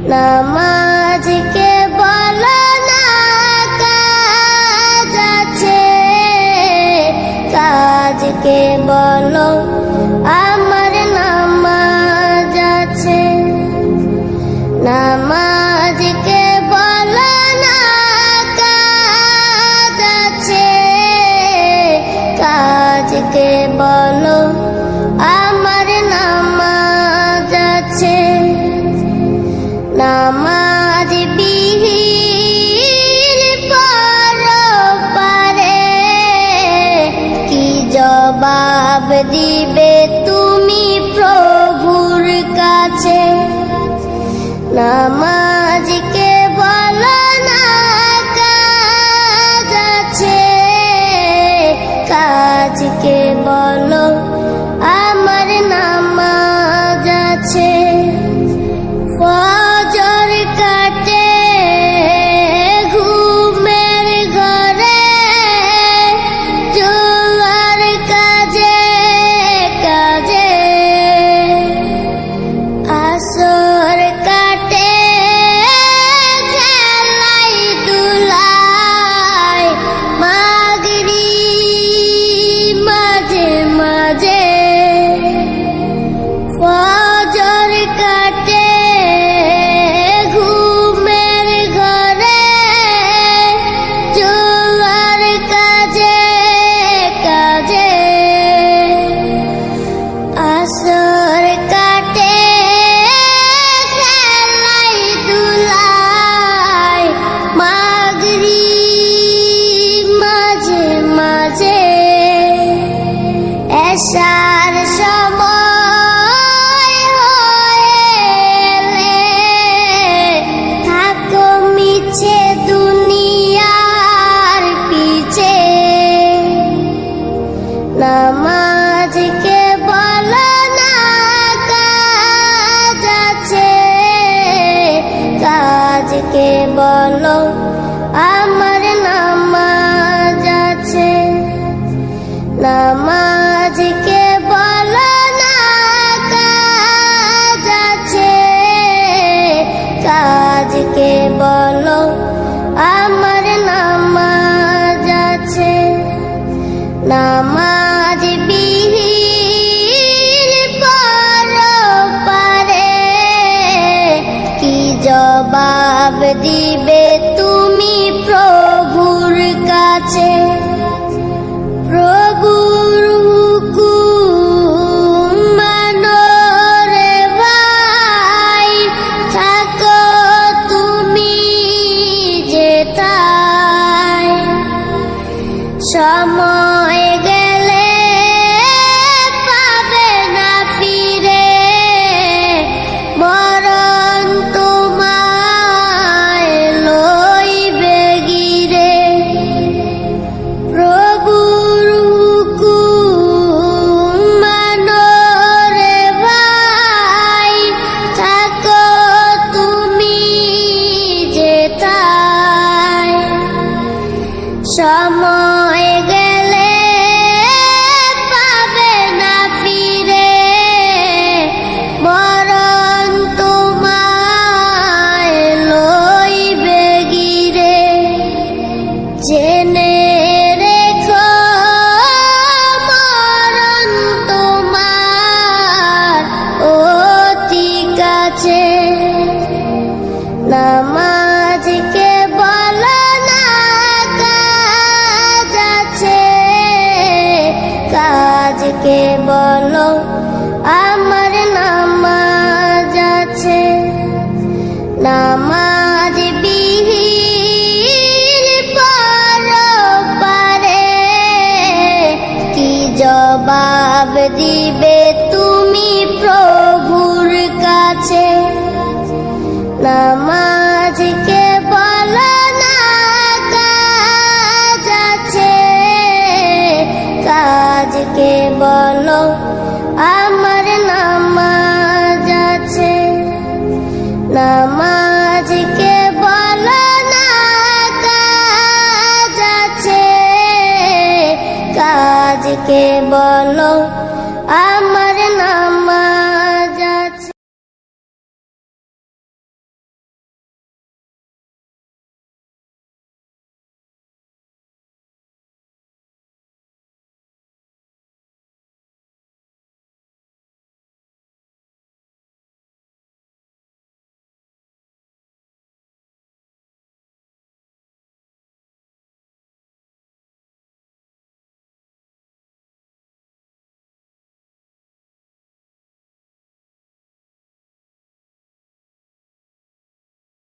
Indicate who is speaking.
Speaker 1: নামাজকে বলো না কাজ আছে, কাজকে বলো আমার নামাজ আছে। নামাজকে বলো না কাজ আছে, কাজকে বলো আমার নামাজ আছে। নামাজ বিহীন পরপারে কি জবাব দিবে তুমি প্রভুর কাছে। নামাজকে বলো না কাজ আছে, কাজকে বলো আমার নামাজ আছে। ফজর কাটে ঘুমের ঘরে, জোয়ার কাজে কাজে। আসর কাটে খেলাই দুলাই, মাগরিব মাঝে মাঝে। ফজর কাটে ঘুমের ঘরে, জোয়ার কাজে কাজে। আসর কাটে খেলাই দুলাই, মাগরিব মাঝে মাঝে। এশার সময় হয়েলে থাকো মিছে দুনিয়ার পিছে। নামাজকে বলো না কাজ আছে, কাজকে বলো আমার নামাজ আছে। নামাজকে বলো না কাজ আছে, কাজকে বলো আমার নামাজ আছে। নামাজ বিহীন পরপারে কি জবাব দিবে তুমি প্রভুর কাছে। প্রভুর হুকুম মানো রে ভাই, থাকো তুমি যেথায়। সময় গেলে পাবে না ফিরে, মরণ তোমায় লইবে গিরে। প্রভুর হুকুম মানো রে ভাই, থাকো তুমি যেথায়। সময় গেলে পাবে না ফিরে, মরণ তোমায় লইবে গিরে। জেনে রেখো মরণ তোমার অতি কাছে। নামাজকে বলো না কাজ আছে, কাজকে বলো আমার নামাজ আছে। নামাজ বিহীন পরপারে কি জবাব দিবে তুমি প্রভুর কাছে। নামাজকে বলো না কাজ আছে, কাজকে বলো আমার নামাজ আছে। নামাজকে বলো না কাজ আছে, কাজকে বলো